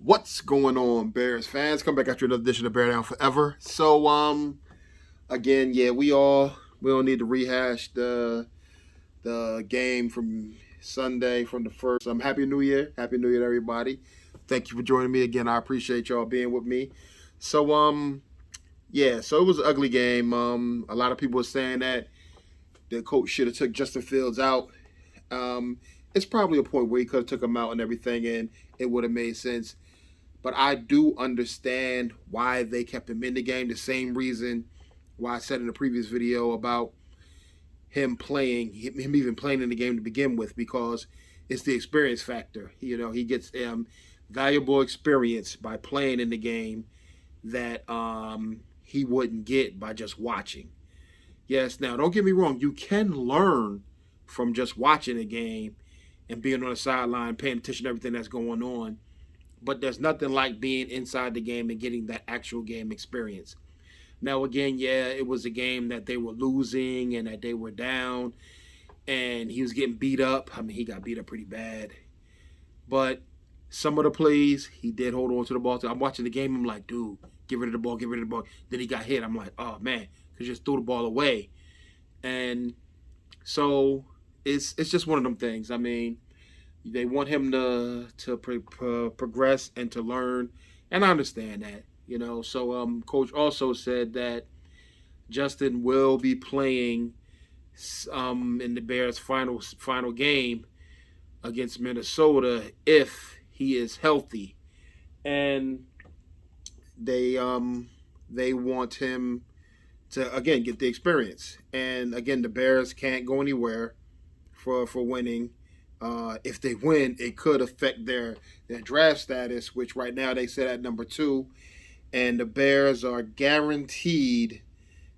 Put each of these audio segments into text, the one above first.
What's going on, Bears fans? Come back after another edition of Bear Down Forever. So, again, yeah, we don't need to rehash the game from Sunday from the first. Happy New Year, Happy New Year, to everybody. Thank you for joining me again. I appreciate y'all being with me. So, yeah, so it was an ugly game. A lot of people were saying that the coach should have took Justin Fields out. Um, it's probably a point where he could have took him out and everything, and it would have made sense. But I do understand why they kept him in the game. The same reason why I said in the previous video about him even playing in the game to begin with, because it's the experience factor. He gets valuable experience by playing in the game that he wouldn't get by just watching. Yes, now don't get me wrong, you can learn from just watching a game and being on the sideline, paying attention to everything that's going on. But there's nothing like being inside the game and getting that actual game experience. Now, again, yeah, it was a game that they were losing and that they were down, and he was getting beat up. I mean, he got beat up pretty bad. But some of the plays, he did hold on to the ball. I'm watching the game. I'm like, dude, get rid of the ball, get rid of the ball. Then he got hit. I'm like, oh, man, he just threw the ball away. And so it's just one of them things. I mean, they want him to progress and to learn, and I understand that. So coach also said that Justin will be playing in the Bears' final game against Minnesota if he is healthy, and they want him to again get the experience. And again, the Bears can't go anywhere for winning. If they win, it could affect their draft status, which right now they sit at number 2, and the Bears are guaranteed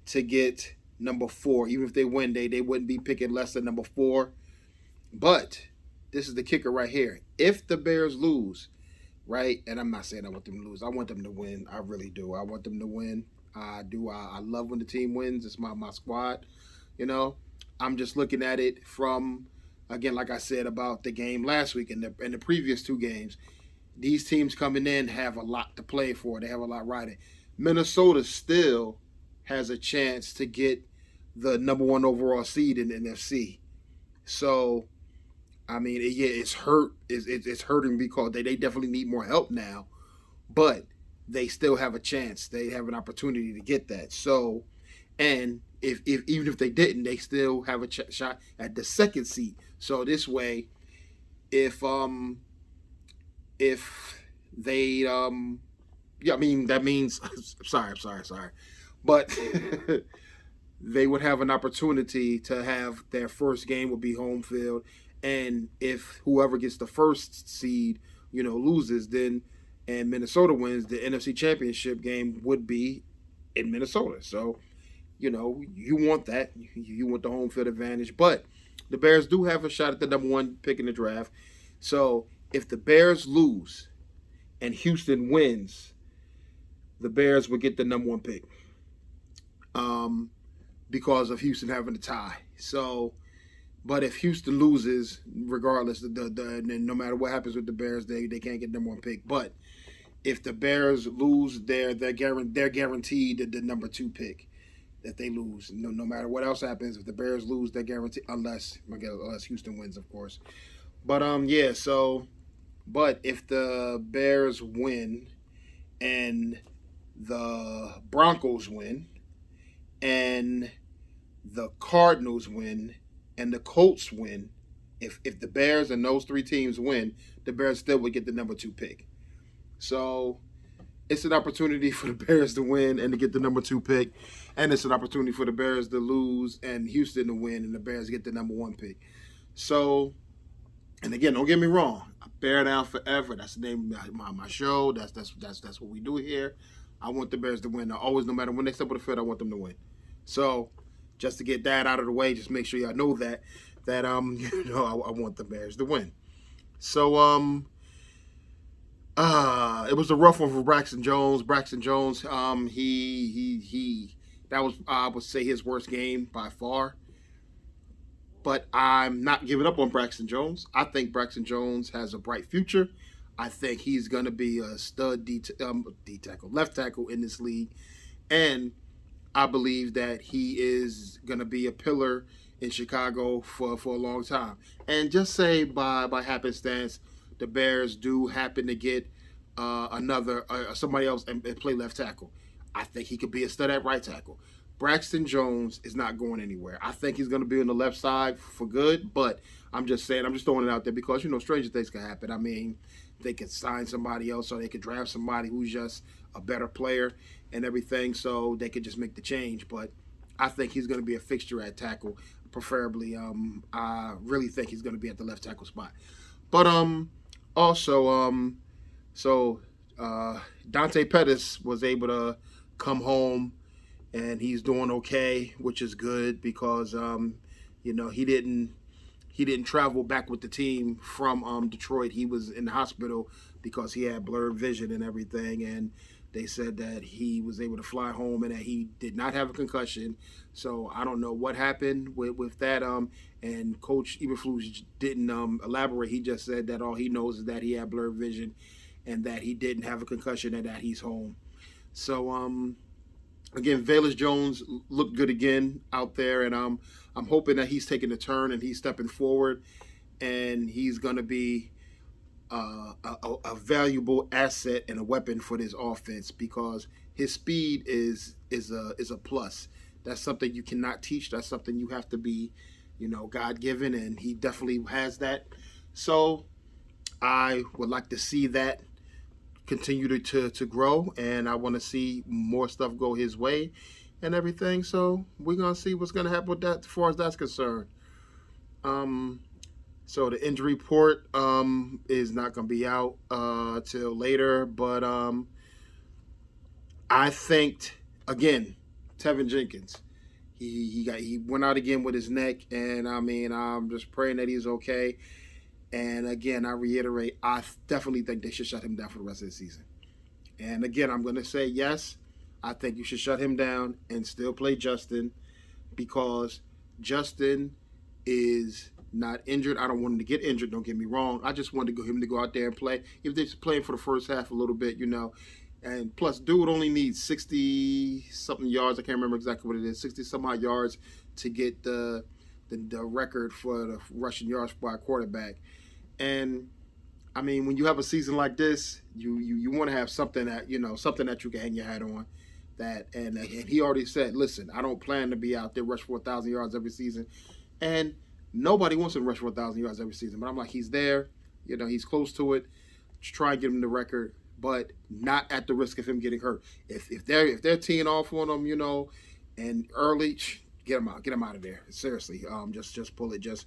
to get number 4. Even if they win, they wouldn't be picking less than number 4. But this is the kicker right here. If the Bears lose, right, and I'm not saying I want them to lose. I want them to win. I really do. I want them to win. I do. I love when the team wins. It's my squad. I'm just looking at it from, again, like I said about the game last week and the previous 2 games. These teams coming in have a lot to play for. They have a lot riding. Minnesota still has a chance to get the number 1 overall seed in the NFC. So, I mean, yeah, it's hurt. It's hurting because they definitely need more help now. But they still have a chance. They have an opportunity to get that. So, and if even if they didn't, they still have a shot at the 2nd seed. So this way, if they yeah, I mean that means sorry, but they would have an opportunity to have their first game would be home field, and if whoever gets the 1st seed, loses, then and Minnesota wins, the NFC Championship game would be in Minnesota. So, you want that. You want the home field advantage. But the Bears do have a shot at the number 1 pick in the draft. So if the Bears lose and Houston wins, the Bears would get the number 1 pick because of Houston having a tie. So, but if Houston loses, regardless, no matter what happens with the Bears, they can't get the number 1 pick. But if the Bears lose, they're guaranteed the number 2 pick. That they lose, no matter what else happens. If the Bears lose, they're guaranteed, unless Houston wins, of course. But yeah. So, but if the Bears win and the Broncos win and the Cardinals win and the Colts win, if the Bears and those 3 teams win, the Bears still would get the number 2 pick. So it's an opportunity for the Bears to win and to get the number 2 pick, and it's an opportunity for the Bears to lose and Houston to win and the Bears get the number 1 pick. So, and again, don't get me wrong, Bear Down Forever. That's the name of my show. That's what we do here. I want the Bears to win. I always, no matter when they step on the field, I want them to win. So, just to get that out of the way, just make sure y'all know that I want the Bears to win. So, it was a rough one for Braxton Jones. He that was, I would say, his worst game by far. But I'm not giving up on Braxton Jones. I think Braxton Jones has a bright future. I think he's going to be a stud D tackle, left tackle in this league, and I believe that he is going to be a pillar in Chicago for a long time. And just say by happenstance, the Bears do happen to get another somebody else and play left tackle. I think he could be a stud at right tackle. Braxton Jones is not going anywhere. I think he's going to be on the left side for good, but I'm just saying, I'm just throwing it out there because, stranger things can happen. I mean, they could sign somebody else or they could draft somebody who's just a better player and everything, so they could just make the change. But I think he's going to be a fixture at tackle, preferably. I really think he's going to be at the left tackle spot. But also, so Dante Pettis was able to come home, and he's doing okay, which is good because he didn't travel back with the team from Detroit. He was in the hospital because he had blurred vision and everything, and they said that he was able to fly home and that he did not have a concussion. So I don't know what happened with that. And Coach Eberflus didn't elaborate. He just said that all he knows is that he had blurred vision and that he didn't have a concussion and that he's home. So again, Velus Jones looked good again out there, and I'm hoping that he's taking a turn and he's stepping forward, and he's going to be a valuable asset and a weapon for this offense because his speed is a plus. That's something you cannot teach. That's something you have to be, God-given, and he definitely has that. So I would like to see that continue to grow, and I want to see more stuff go his way and everything. So we're going to see what's going to happen with that as far as that's concerned. So the injury report is not going to be out till later, but I think, again, Tevin Jenkins, he went out again with his neck, and I mean, I'm just praying that he's okay. And again, I reiterate, I definitely think they should shut him down for the rest of the season. And again, I'm going to say yes, I think you should shut him down and still play Justin because Justin is not injured. I don't want him to get injured, don't get me wrong. I just want him to go out there and play. If they're playing for the first half a little bit, And plus, dude only needs 60-something yards. I can't remember exactly what it is, 60-some-odd yards to get the record for the rushing yards by a quarterback. And I mean, when you have a season like this, you want to have something that something that you can hang your hat on. And he already said, listen, I don't plan to be out there rush for 1,000 yards every season, and nobody wants to rush for 1,000 yards every season. But I'm like, he's there, he's close to it. Just try and give him the record, but not at the risk of him getting hurt. If they're teeing off on him, and early. Get him out of there. Seriously, just pull it. Just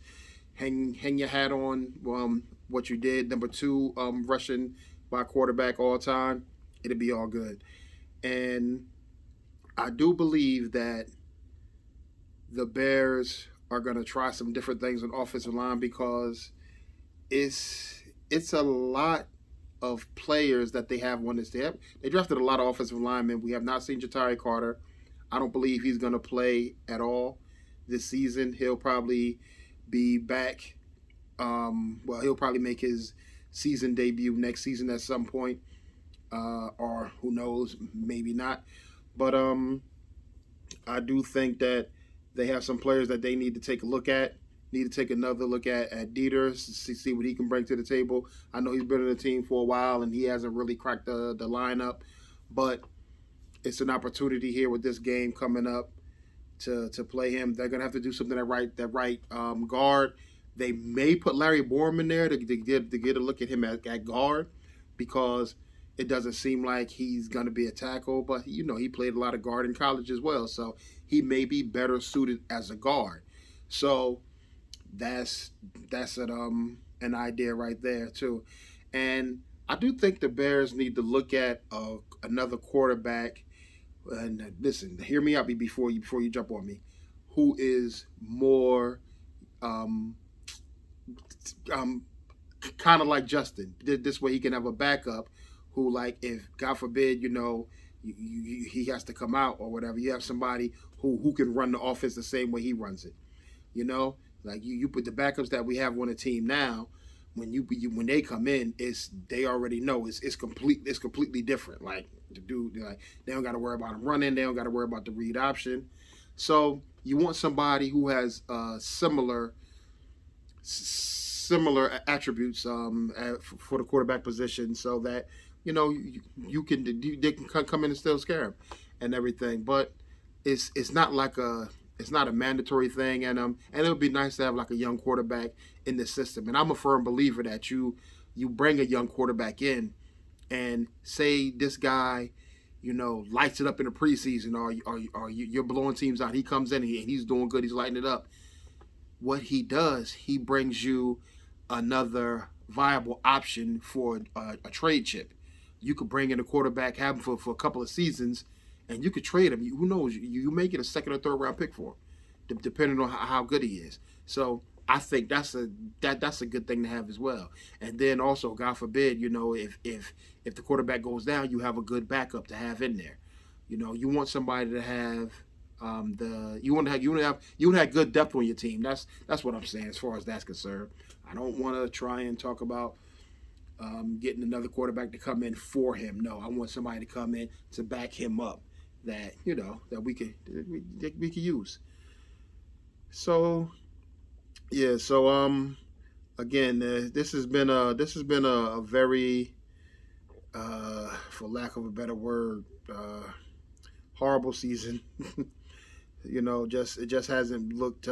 hang your hat on what you did. Number 2, rushing by quarterback all time. It'll be all good. And I do believe that the Bears are going to try some different things on offensive line because it's a lot of players that they have on this. They drafted a lot of offensive linemen. We have not seen Ja'Tyre Carter. I don't believe he's going to play at all this season. He'll probably be back. He'll probably make his season debut next season at some point. Or who knows, maybe not. But I do think that they have some players that they need to take a look at. Need to take another look at Dieter, see what he can bring to the table. I know he's been on the team for a while, and he hasn't really cracked the lineup. But it's an opportunity here with this game coming up to play him. They're going to have to do something at right guard. They may put Larry Borom in there to get a look at him at guard because it doesn't seem like he's going to be a tackle. But, he played a lot of guard in college as well. So he may be better suited as a guard. So that's an idea right there, too. And I do think the Bears need to look at another quarterback. And listen, hear me out before you jump on me. Who is more kind of like Justin? This way he can have a backup who, like, if God forbid, he has to come out or whatever, you have somebody who can run the offense the same way he runs it. Like you put the backups that we have on the team now, when they come in, they already know it's completely different. Like the dude, like they don't got to worry about him running, they don't got to worry about the read option. So you want somebody who has similar attributes for the quarterback position, so that they can come in and still scare him and everything. But it's not like it's not a mandatory thing, and it would be nice to have like a young quarterback in the system. And I'm a firm believer that you bring a young quarterback in, and say this guy, lights it up in the preseason, or you're blowing teams out. He comes in and he's doing good. He's lighting it up. What he does, he brings you another viable option for a trade chip. You could bring in a quarterback, have him for a couple of seasons, and you could trade him. Who knows? You may get a second or third round pick for him, depending on how good he is. So I think that's a good thing to have as well. And then also, God forbid, if the quarterback goes down, you have a good backup to have in there. You want somebody to have you want to have good depth on your team. That's what I'm saying as far as that's concerned. I don't want to try and talk about getting another quarterback to come in for him. No, I want somebody to come in to back him up that that we could use. So yeah, so again, this has been a very for lack of a better word, horrible season. It just hasn't looked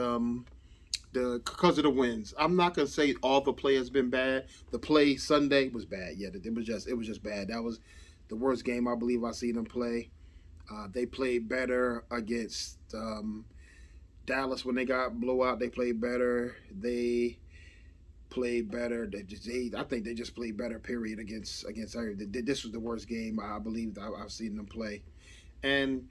because of the wins. I'm not gonna say all the play has been bad. The play Sunday was bad. Yeah, it was just bad. That was the worst game I believe I've seen them play. They played better against Dallas when they got blowout. They played better. They played better. I think they just played better. Period. Against everything. This was the worst game I believe I've seen them play, and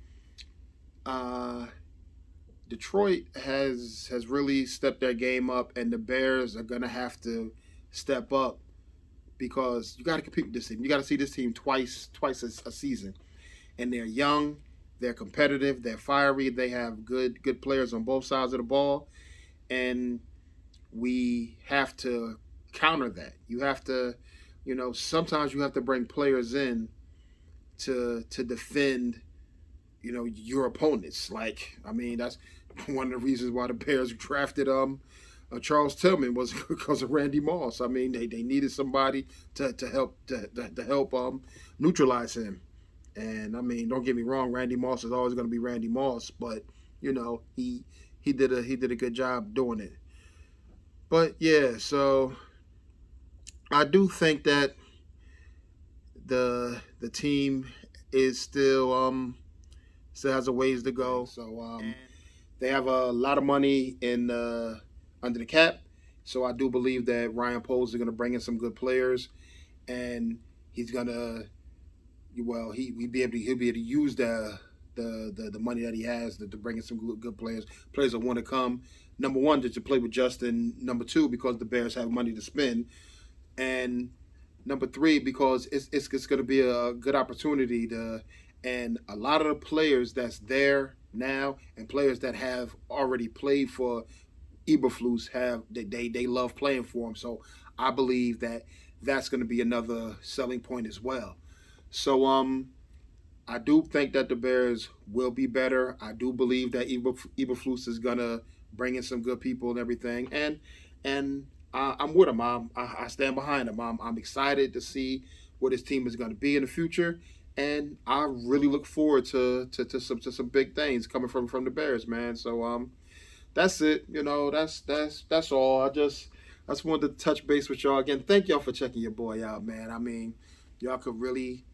Detroit has really stepped their game up, and the Bears are gonna have to step up because you got to compete with this team. You got to see this team twice a season, and they're young, they're competitive, they're fiery, they have good players on both sides of the ball, and we have to counter that. You have to, sometimes you have to bring players in to defend, your opponents. Like, I mean, that's one of the reasons why the Bears drafted Charles Tillman was because of Randy Moss. I mean, they needed somebody to help neutralize him. And I mean, don't get me wrong, Randy Moss is always going to be Randy Moss, but he did a good job doing it. But yeah, so I do think that the team is still has a ways to go. So they have a lot of money in under the cap. So I do believe that Ryan Poles is going to bring in some good players, and he's gonna he'll be able to use the money that he has to bring in some good players that want to come. Number one, to play with Justin. Number two, because the Bears have money to spend, and number three, because it's going to be a good opportunity and a lot of the players that's there now and players that have already played for Eberflus they love playing for him. So I believe that that's going to be another selling point as well. So I do think that the Bears will be better. I do believe that Eberflus is going to bring in some good people and everything. And I'm with him. I stand behind him. I'm excited to see what his team is going to be in the future. And I really look forward to some big things coming from the Bears, man. So that's it. That's all. I just wanted to touch base with y'all again. Thank y'all for checking your boy out, man. I mean, y'all could really,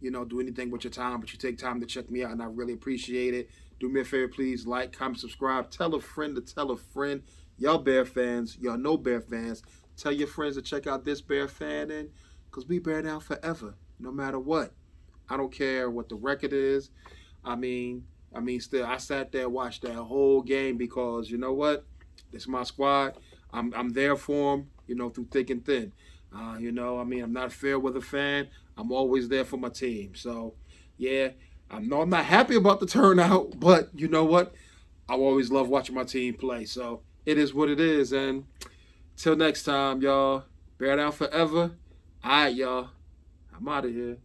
do anything with your time, but you take time to check me out, and I really appreciate it. Do me a favor, please, like, comment, subscribe, tell a friend to tell a friend. Y'all Bear fans, y'all know Bear fans. Tell your friends to check out this Bear fan, and because we bear down forever, no matter what. I don't care what the record is. I mean, still, I sat there and watched that whole game because you know what? This is my squad. I'm there for them, through thick and thin. I'm not a fair weather fan. I'm always there for my team. So, yeah, I'm not happy about the turnout, but you know what? I always love watching my team play. So it is what it is. And till next time, y'all. Bear down forever. All right, y'all. I'm out of here.